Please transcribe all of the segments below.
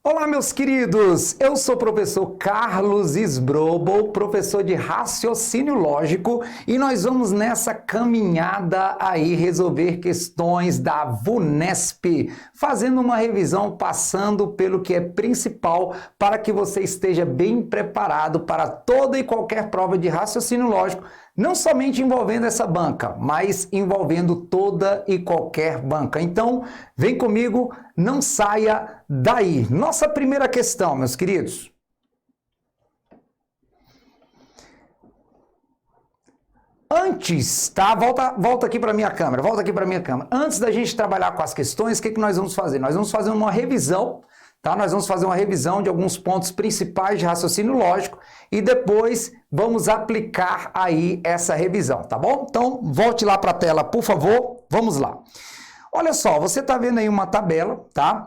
Olá, meus queridos! Eu sou o professor Carlos Sbrobo, professor de raciocínio lógico, e nós vamos nessa caminhada aí resolver questões da VUNESP, fazendo uma revisão, passando pelo que é principal para que você esteja bem preparado para toda e qualquer prova de raciocínio lógico, não somente envolvendo essa banca, mas envolvendo toda e qualquer banca. Então, vem comigo, não saia daí. Nossa primeira questão, meus queridos. Antes, tá? Volta aqui para minha câmera, volta aqui para minha câmera. Antes da gente trabalhar com as questões, o que nós vamos fazer? Nós vamos fazer uma revisão, tá? Nós vamos fazer uma revisão de alguns pontos principais de raciocínio lógico e depois vamos aplicar aí essa revisão, tá bom? Então, volte lá para a tela, por favor. Vamos lá. Olha só, você está vendo aí uma tabela, tá?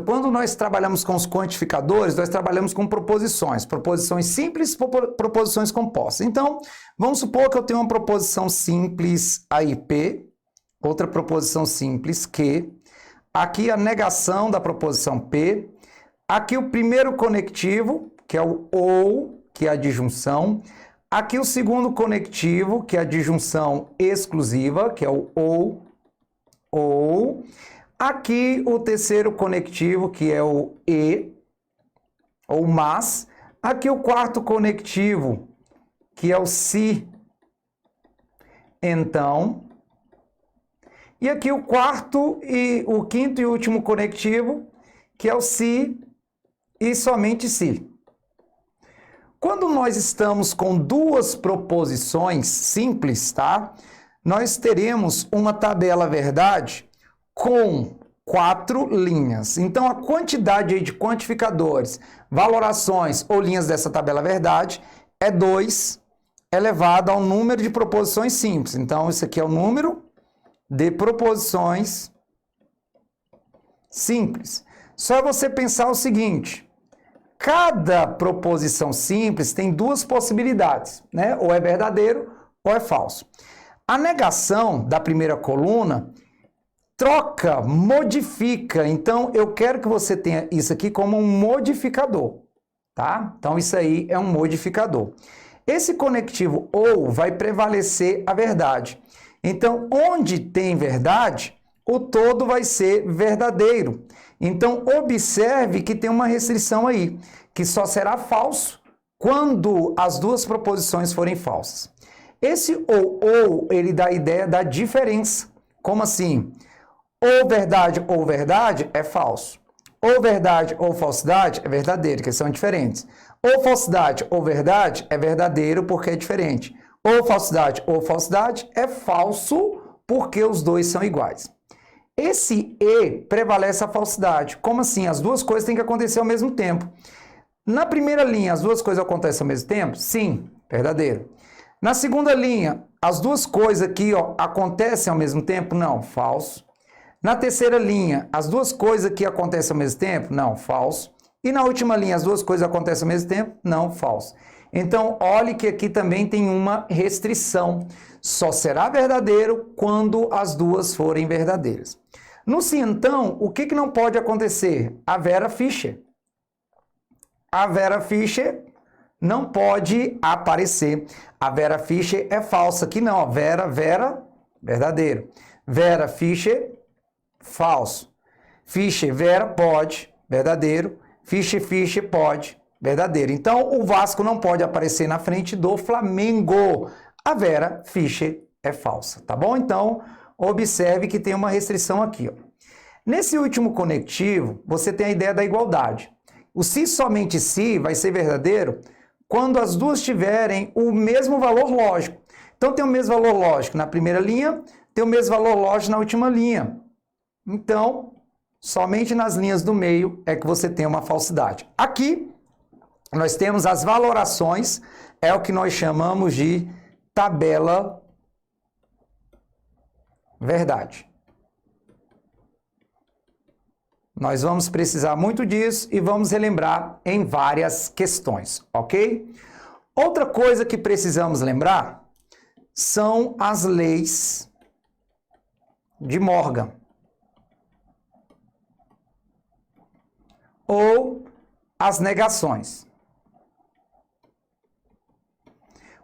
Quando nós trabalhamos com os quantificadores, nós trabalhamos com proposições simples, proposições compostas. Então, vamos supor que eu tenho uma proposição simples aí P, outra proposição simples Q, aqui a negação da proposição P, aqui o primeiro conectivo, que é o OU, que é a disjunção, aqui o segundo conectivo, que é a disjunção exclusiva, que é o ou. Aqui o terceiro conectivo, que é o e, ou mas. Aqui o quarto conectivo, que é o se, então. E aqui o quinto e último conectivo, que é o se e somente se. Quando nós estamos com duas proposições simples, tá? Nós teremos uma tabela verdade com 4 linhas. Então, a quantidade de quantificadores, valorações ou linhas dessa tabela verdade é 2 elevado ao número de proposições simples. Então, isso aqui é o número de proposições simples. Só você pensar o seguinte: cada proposição simples tem duas possibilidades, né? Ou é verdadeiro ou é falso. A negação da primeira coluna troca, modifica. Então, eu quero que você tenha isso aqui como um modificador, tá? Então, isso aí é um modificador. Esse conectivo ou vai prevalecer a verdade. Então, onde tem verdade, o todo vai ser verdadeiro. Então, observe que tem uma restrição aí, que só será falso quando as duas proposições forem falsas. Esse ou, ele dá a ideia da diferença. Como assim? Ou verdade é falso. Ou verdade ou falsidade é verdadeiro, que são diferentes. Ou falsidade ou verdade é verdadeiro porque é diferente. Ou falsidade é falso porque os dois são iguais. Esse e prevalece a falsidade. Como assim? As duas coisas têm que acontecer ao mesmo tempo. Na primeira linha, as duas coisas acontecem ao mesmo tempo? Sim, verdadeiro. Na segunda linha, as duas coisas aqui acontecem ao mesmo tempo? Não, falso. Na terceira linha, as duas coisas aqui acontecem ao mesmo tempo? Não, falso. E na última linha, as duas coisas acontecem ao mesmo tempo? Não, falso. Então, olhe que aqui também tem uma restrição. Só será verdadeiro quando as duas forem verdadeiras. No se então, o que não pode acontecer? A Vera Fischer. A Vera Fischer não pode aparecer. A Vera Fischer é falsa. Aqui não. Vera, verdadeiro. Vera Fischer, falso. Fischer, Vera, pode, verdadeiro. Fischer, pode, verdadeiro. Então, o Vasco não pode aparecer na frente do Flamengo. A Vera Fischer é falsa, tá bom? Então, observe que tem uma restrição aqui, ó. Nesse último conectivo, você tem a ideia da igualdade. O se somente se vai ser verdadeiro quando as duas tiverem o mesmo valor lógico. Então, tem o mesmo valor lógico na primeira linha, tem o mesmo valor lógico na última linha. Então, somente nas linhas do meio é que você tem uma falsidade. Aqui, nós temos as valorações, é o que nós chamamos de tabela verdade. Nós vamos precisar muito disso e vamos relembrar em várias questões, ok? Outra coisa que precisamos lembrar são as leis de Morgan. ou as negações.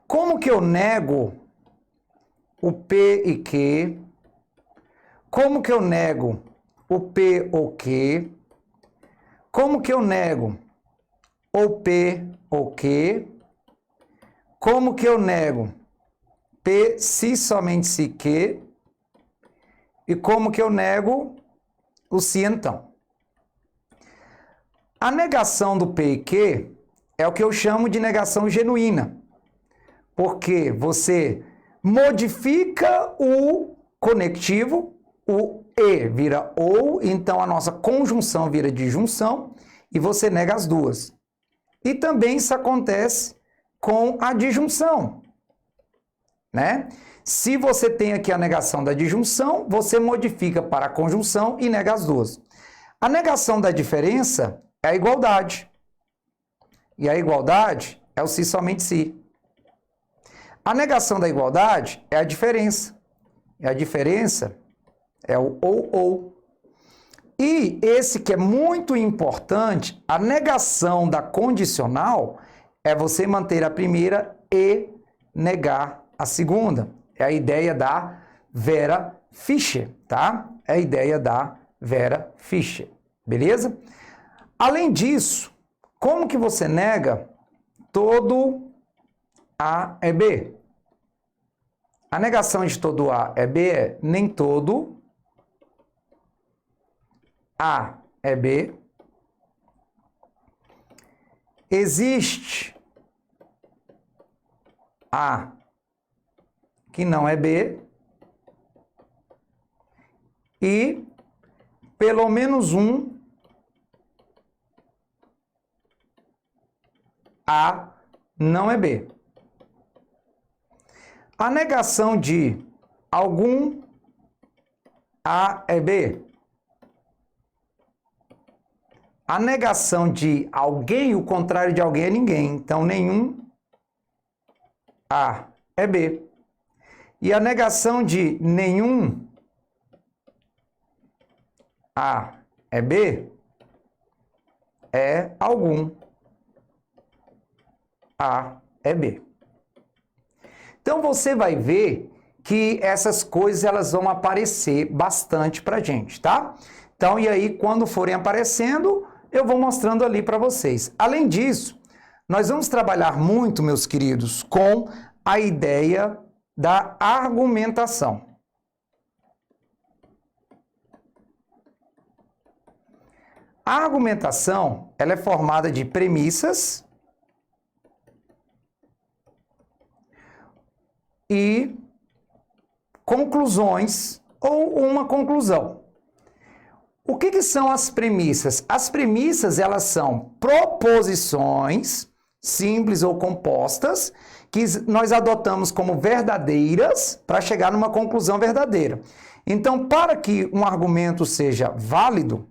Como que eu nego o P e Q? Como que eu nego o P ou Q? Como que eu nego o P ou Q? Como que eu nego P se somente se Q? E como que eu nego o se então? A negação do P e Q é o que eu chamo de negação genuína, porque você modifica o conectivo, o E vira OU, então a nossa conjunção vira disjunção e você nega as duas. E também isso acontece com a disjunção, né? Se você tem aqui a negação da disjunção, você modifica para a conjunção e nega as duas. A negação da diferença é a igualdade. E a igualdade é o se somente se. A negação da igualdade é a diferença. E a diferença é o ou. E esse que é muito importante, a negação da condicional é você manter a primeira e negar a segunda. É a ideia da Vera Fischer, tá? É a ideia da Vera Fischer, beleza? Além disso, como que você nega todo A é B? A negação de todo A é B é nem todo A é B. Existe A que não é B. E pelo menos um A não é B. A negação de algum A é B. A negação de alguém, o contrário de alguém é ninguém. Então, nenhum A é B. E a negação de nenhum A é B é algum A é B. Então, você vai ver que essas coisas elas vão aparecer bastante pra gente, tá? Então, e aí, quando forem aparecendo, eu vou mostrando ali para vocês. Além disso, nós vamos trabalhar muito, meus queridos, com a ideia da argumentação. A argumentação, ela é formada de premissas e conclusões ou uma conclusão. O que são as premissas? As premissas, elas são proposições simples ou compostas que nós adotamos como verdadeiras para chegar numa conclusão verdadeira. Então, para que um argumento seja válido,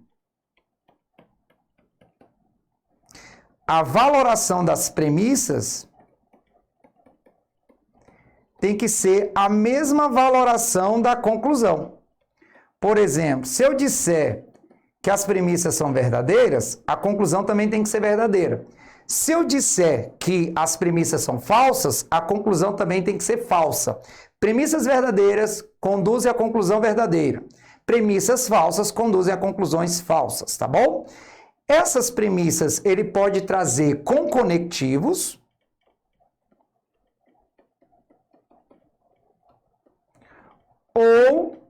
a valoração das premissas tem que ser a mesma valoração da conclusão. Por exemplo, se eu disser que as premissas são verdadeiras, a conclusão também tem que ser verdadeira. Se eu disser que as premissas são falsas, a conclusão também tem que ser falsa. Premissas verdadeiras conduzem à conclusão verdadeira. Premissas falsas conduzem a conclusões falsas, tá bom? Essas premissas ele pode trazer com conectivos, ou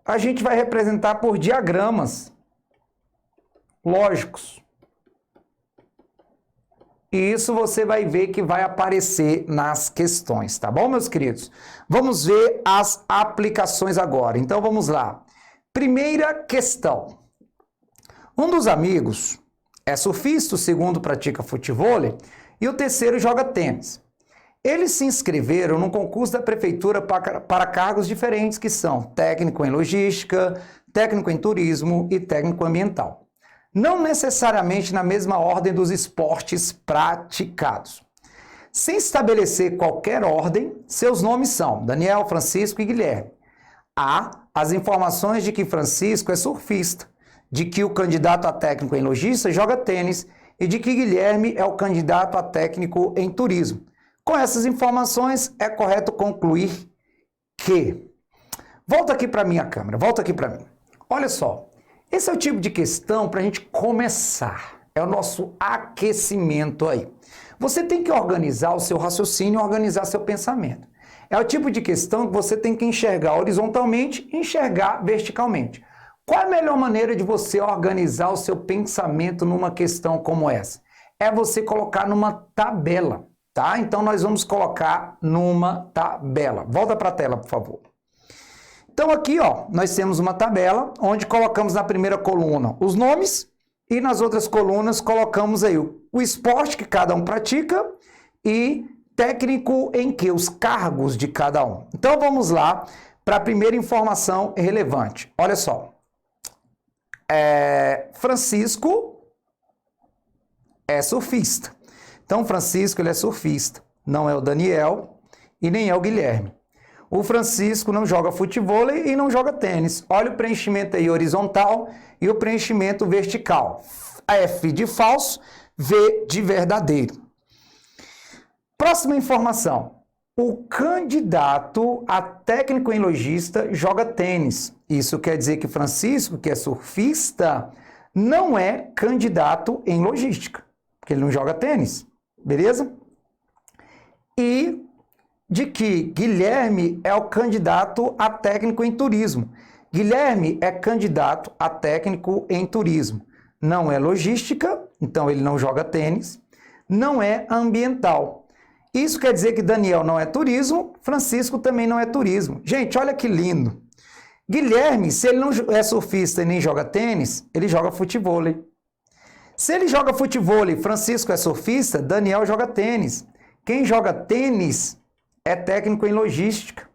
a gente vai representar por diagramas lógicos. E isso você vai ver que vai aparecer nas questões, tá bom, meus queridos? Vamos ver as aplicações agora. Então, vamos lá. Primeira questão. Um dos amigos é surfista, o segundo pratica futevôlei e o terceiro joga tênis. Eles se inscreveram num concurso da prefeitura para cargos diferentes, que são técnico em logística, técnico em turismo e técnico ambiental. Não necessariamente na mesma ordem dos esportes praticados. Sem estabelecer qualquer ordem, seus nomes são Daniel, Francisco e Guilherme. Há as informações de que Francisco é surfista de que o candidato a técnico em logística joga tênis e de que Guilherme é o candidato a técnico em turismo. Com essas informações, é correto concluir que... Volta aqui para minha câmera, volta aqui para mim. Olha só, esse é o tipo de questão para a gente começar. É o nosso aquecimento aí. Você tem que organizar o seu raciocínio, organizar seu pensamento. É o tipo de questão que você tem que enxergar horizontalmente e enxergar verticalmente. Qual é a melhor maneira de você organizar o seu pensamento numa questão como essa? É você colocar numa tabela, tá? Então nós vamos colocar numa tabela. Volta para a tela, por favor. Então aqui, ó, nós temos uma tabela onde colocamos na primeira coluna os nomes e nas outras colunas colocamos aí o esporte que cada um pratica e técnico em que os cargos de cada um. Então vamos lá para a primeira informação relevante. Olha só. Francisco é surfista. Então Francisco ele é surfista. Não é o Daniel e nem é o Guilherme. O Francisco não joga futevôlei e não joga tênis. Olha o preenchimento aí horizontal e o preenchimento vertical. F de falso, V de verdadeiro. Próxima informação. O candidato a técnico em logística joga tênis. Isso quer dizer que Francisco, que é surfista, não é candidato em logística, porque ele não joga tênis. Beleza? E de que Guilherme é o candidato a técnico em turismo. Guilherme é candidato a técnico em turismo. Não é logística, então ele não joga tênis. Não é ambiental. Isso quer dizer que Daniel não é turismo, Francisco também não é turismo. Gente, olha que lindo. Guilherme, se ele não é surfista e nem joga tênis, ele joga futevôlei. Se ele joga futevôlei, Francisco é surfista, Daniel joga tênis. Quem joga tênis é técnico em logística.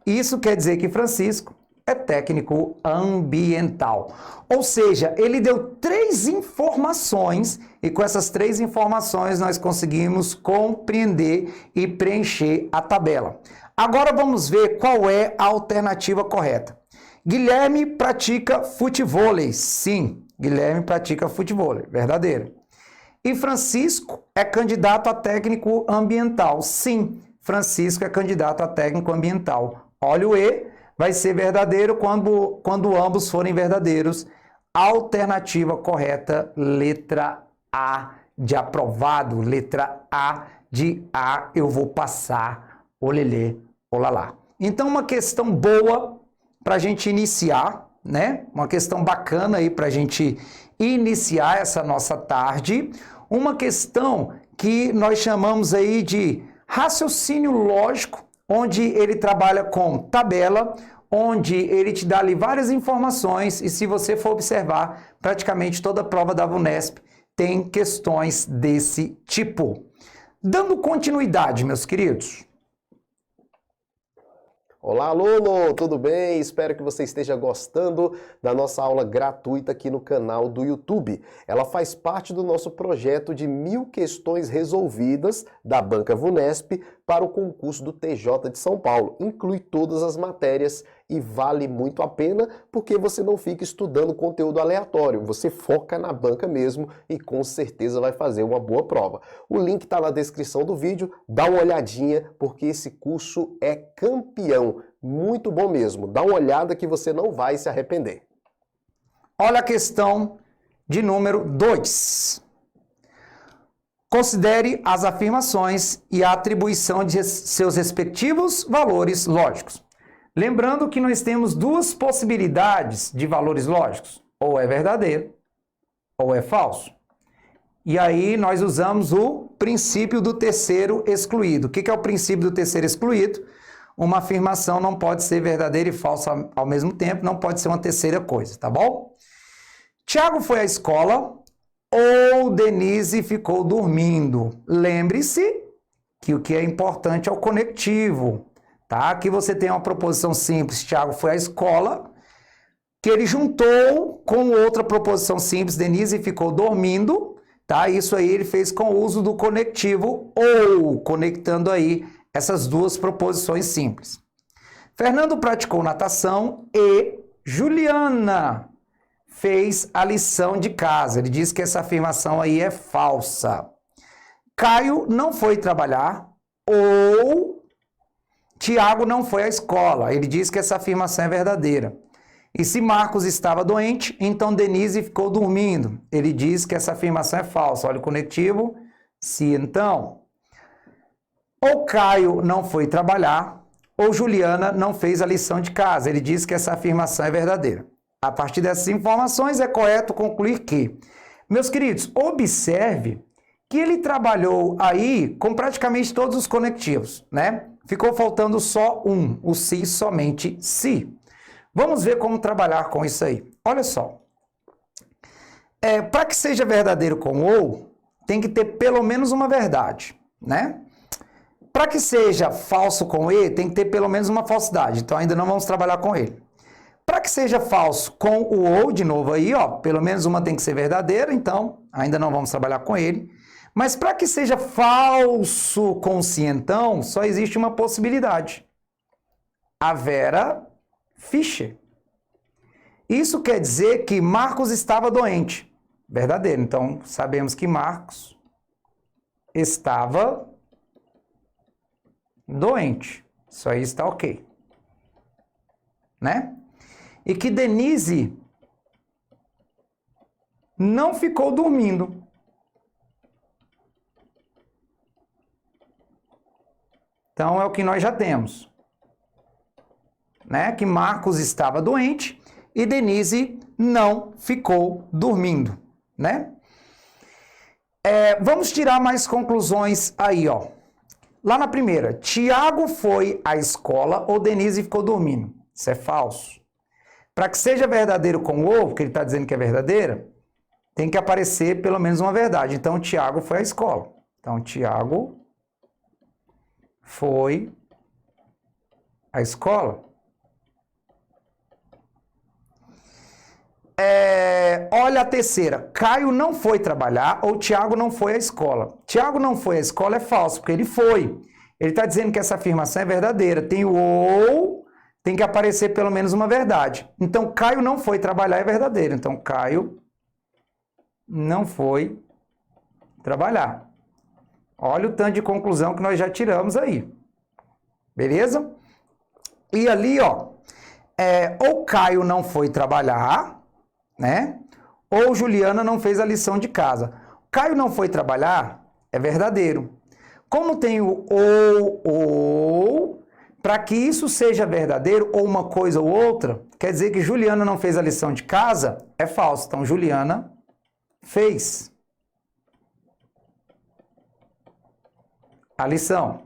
Isso quer dizer que Francisco é técnico ambiental. Ou seja, ele deu 3 informações e com essas 3 informações nós conseguimos compreender e preencher a tabela. Agora vamos ver qual é a alternativa correta. Guilherme pratica futevôlei. Sim, Guilherme pratica futevôlei. Verdadeiro. E Francisco é candidato a técnico ambiental. Sim, Francisco é candidato a técnico ambiental. Olha o E, vai ser verdadeiro quando ambos forem verdadeiros. Alternativa correta, letra A de aprovado, letra A de A, eu vou passar, olelê, olalá. Então, uma questão boa para a gente iniciar, né? Uma questão bacana aí para a gente iniciar essa nossa tarde. Uma questão que nós chamamos aí de raciocínio lógico, onde ele trabalha com tabela, onde ele te dá ali várias informações e se você for observar, praticamente toda a prova da VUNESP tem questões desse tipo. Dando continuidade, meus queridos. Olá, aluno! Tudo bem? Espero que você esteja gostando da nossa aula gratuita aqui no canal do YouTube. Ela faz parte do nosso projeto de 1000 questões resolvidas da Banca VUNESP para o concurso do TJ de São Paulo. Inclui todas as matérias e vale muito a pena porque você não fica estudando conteúdo aleatório. Você foca na banca mesmo e com certeza vai fazer uma boa prova. O link está na descrição do vídeo. Dá uma olhadinha porque esse curso é campeão. Muito bom mesmo. Dá uma olhada que você não vai se arrepender. Olha a questão de número 2. Considere as afirmações e a atribuição de seus respectivos valores lógicos. Lembrando que nós temos 2 possibilidades de valores lógicos. Ou é verdadeiro, ou é falso. E aí nós usamos o princípio do terceiro excluído. O que é o princípio do terceiro excluído? Uma afirmação não pode ser verdadeira e falsa ao mesmo tempo, não pode ser uma terceira coisa, tá bom? Tiago foi à escola ou Denise ficou dormindo. Lembre-se que o que é importante é o conectivo, tá? Aqui você tem uma proposição simples, Tiago foi à escola, que ele juntou com outra proposição simples, Denise ficou dormindo, tá? Isso aí ele fez com o uso do conectivo ou, conectando aí essas 2 proposições simples. Fernando praticou natação e Juliana fez a lição de casa. Ele diz que essa afirmação aí é falsa. Caio não foi trabalhar ou Tiago não foi à escola. Ele diz que essa afirmação é verdadeira. E se Marcos estava doente, então Denise ficou dormindo. Ele diz que essa afirmação é falsa. Olha o conectivo. Se então. Ou Caio não foi trabalhar, ou Juliana não fez a lição de casa. Ele diz que essa afirmação é verdadeira. A partir dessas informações, é correto concluir que, meus queridos, observe que ele trabalhou aí com praticamente todos os conectivos, né? Ficou faltando só um, o se, somente se. Vamos ver como trabalhar com isso aí. Olha só. Para que seja verdadeiro com ou, tem que ter pelo menos uma verdade, né? Para que seja falso com e, tem que ter pelo menos uma falsidade. Então, ainda não vamos trabalhar com ele. Para que seja falso com o ou, de novo aí, ó, pelo menos uma tem que ser verdadeira, então, ainda não vamos trabalhar com ele. Mas para que seja falso com se, então, só existe uma possibilidade. A Vera Fischer. Isso quer dizer que Marcos estava doente. Verdadeiro. Então, sabemos que Marcos estava doente. Isso aí está ok. Né? E que Denise não ficou dormindo. Então, é o que nós já temos. Né? Que Marcos estava doente e Denise não ficou dormindo. Né? Vamos tirar mais conclusões aí, ó. Lá na primeira, Tiago foi à escola ou Denise ficou dormindo. Isso é falso. Para que seja verdadeiro com o ou, que ele está dizendo que é verdadeira, tem que aparecer pelo menos uma verdade. Então, Tiago foi à escola. Então, Tiago foi à escola. Olha a terceira. Caio não foi trabalhar ou Tiago não foi à escola. Tiago não foi à escola é falso, porque ele foi. Ele está dizendo que essa afirmação é verdadeira. Tem o ou, tem que aparecer pelo menos uma verdade. Então, Caio não foi trabalhar é verdadeiro. Então, Caio não foi trabalhar. Olha o tanto de conclusão que nós já tiramos aí. Beleza? E ali, ó, ou Caio não foi trabalhar, né? Ou Juliana não fez a lição de casa. Caio não foi trabalhar é verdadeiro. Como tem o ou, para que isso seja verdadeiro, ou uma coisa ou outra, quer dizer que Juliana não fez a lição de casa, é falso. Então, Juliana fez a lição.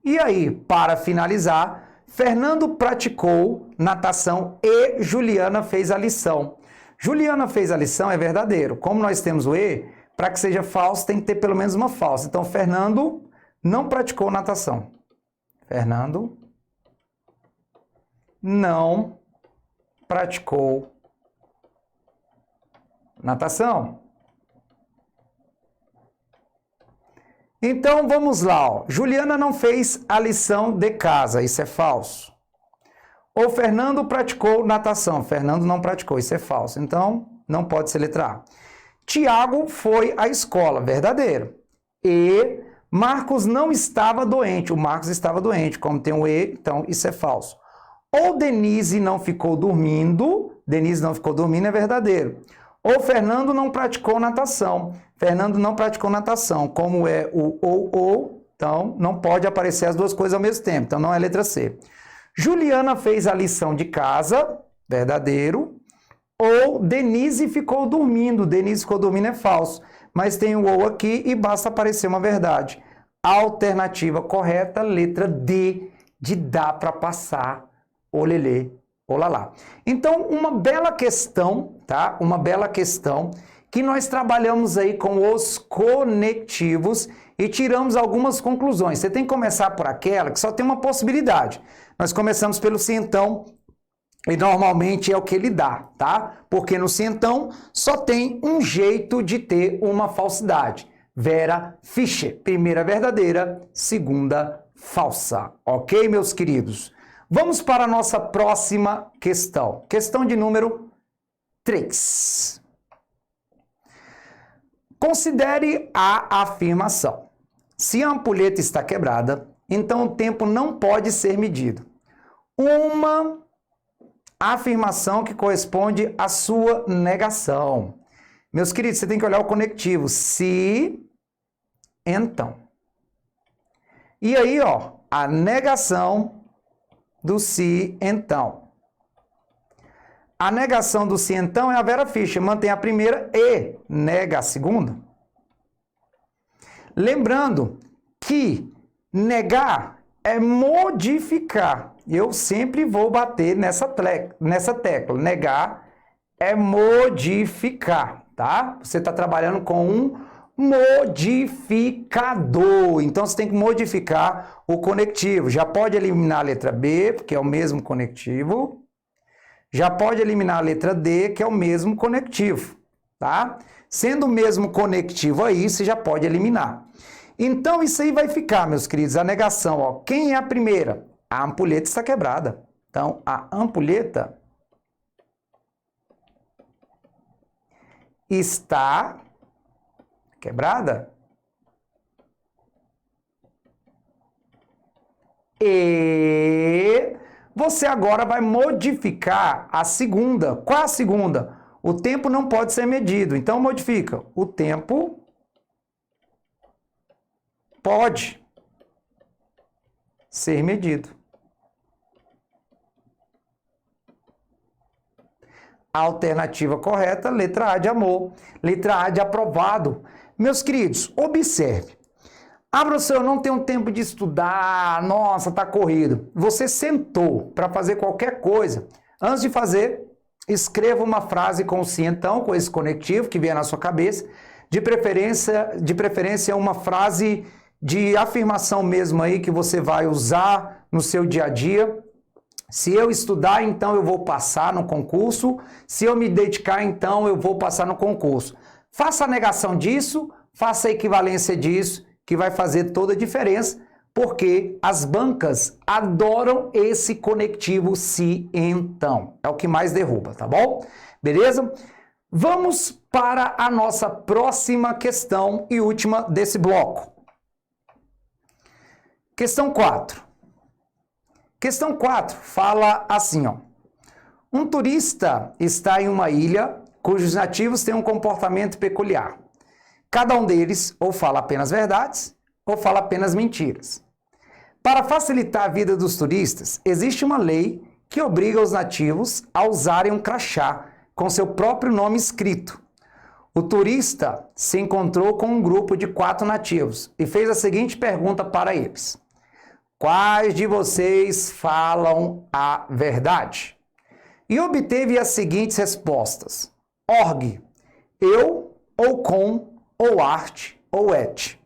E aí, para finalizar, Fernando praticou natação e Juliana fez a lição. Juliana fez a lição é verdadeiro. Como nós temos o e, para que seja falso, tem que ter pelo menos uma falsa. Então, Fernando não praticou natação. Fernando não praticou natação. Então, vamos lá. Ó. Juliana não fez a lição de casa. Isso é falso. Ou Fernando praticou natação. Fernando não praticou. Isso é falso. Então, não pode ser letra A. Tiago foi à escola. Verdadeiro. E Marcos não estava doente. O Marcos estava doente. Como tem o E, então isso é falso. Ou Denise não ficou dormindo. Denise não ficou dormindo é verdadeiro. Ou Fernando não praticou natação. Fernando não praticou natação. Como é o ou, então não pode aparecer as duas coisas ao mesmo tempo. Então não é letra C. Juliana fez a lição de casa. Verdadeiro. Ou Denise ficou dormindo. Denise ficou dormindo é falso. Mas tem o ou aqui e basta aparecer uma verdade. Alternativa correta, letra D, de dá para passar, olelê, olalá. Então, uma bela questão, tá? Uma bela questão que nós trabalhamos aí com os conectivos e tiramos algumas conclusões. Você tem que começar por aquela que só tem uma possibilidade. Nós começamos pelo se então, e normalmente é o que ele dá, tá? Porque no se então só tem um jeito de ter uma falsidade. Vera Fischer, primeira verdadeira, segunda falsa. Ok, meus queridos? Vamos para a nossa próxima questão. Questão de número 3. Considere a afirmação. Se a ampulheta está quebrada, então o tempo não pode ser medido. Uma afirmação que corresponde à sua negação. Meus queridos, você tem que olhar o conectivo. Se, então. E aí, ó, a negação do se, então. A negação do se, então, é a Vera Fischer. Mantém a primeira e nega a segunda. Lembrando que negar é modificar. Eu sempre vou bater nessa tecla. Negar é modificar, tá? Você está trabalhando com um modificador. Então, você tem que modificar o conectivo. Já pode eliminar a letra B, porque é o mesmo conectivo. Já pode eliminar a letra D, que é o mesmo conectivo, tá? Sendo o mesmo conectivo aí, você já pode eliminar. Então, isso aí vai ficar, meus queridos, a negação, ó. Quem é a primeira? A ampulheta está quebrada. Então, a ampulheta está quebrada. E você agora vai modificar a segunda. Qual a segunda? O tempo não pode ser medido. Então, modifica. O tempo pode ser medido. A alternativa correta, letra A de amor, letra A de aprovado. Meus queridos, observe. Ah, professor, eu não tenho tempo de estudar, nossa, tá corrido. Você sentou para fazer qualquer coisa. Antes de fazer, escreva uma frase com o se então, com esse conectivo que vier na sua cabeça. De preferência uma frase de afirmação mesmo aí que você vai usar no seu dia a dia. Se eu estudar, então eu vou passar no concurso. Se eu me dedicar, então eu vou passar no concurso. Faça a negação disso, faça a equivalência disso, que vai fazer toda a diferença, porque as bancas adoram esse conectivo se então. É o que mais derruba, tá bom? Beleza? Vamos para a nossa próxima questão e última desse bloco. Questão 4. Questão 4 fala assim, ó. Um turista está em uma ilha cujos nativos têm um comportamento peculiar. Cada um deles ou fala apenas verdades ou fala apenas mentiras. Para facilitar a vida dos turistas, existe uma lei que obriga os nativos a usarem um crachá com seu próprio nome escrito. O turista se encontrou com um grupo de 4 nativos e fez a seguinte pergunta para eles. Quais de vocês falam a verdade? E obteve as seguintes respostas. Org, eu ou com, ou arte, ou et.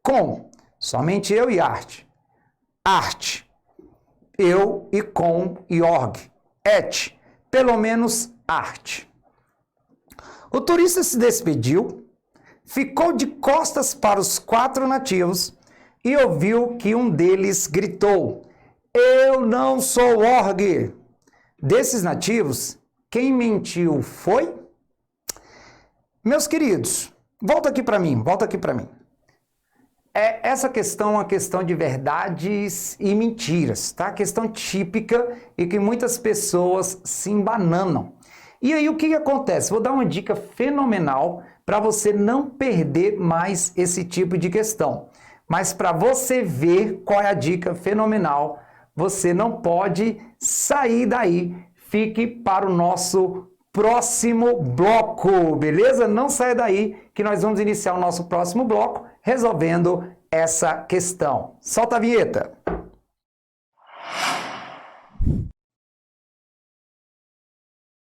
Com, somente eu e arte. Arte, eu e com e org. Et, pelo menos arte. O turista se despediu, ficou de costas para os 4 nativos e ouviu que um deles gritou, eu não sou org. Desses nativos, quem mentiu foi? Meus queridos, volta aqui para mim. Essa questão é uma questão de verdades e mentiras, tá? Questão típica e que muitas pessoas se embananam. E aí o que acontece? Vou dar uma dica fenomenal para você não perder mais esse tipo de questão. Mas para você ver qual é a dica fenomenal, você não pode sair daí. Fique para o nosso próximo bloco, beleza? Não saia daí que nós vamos iniciar o nosso próximo bloco resolvendo essa questão. Solta a vinheta!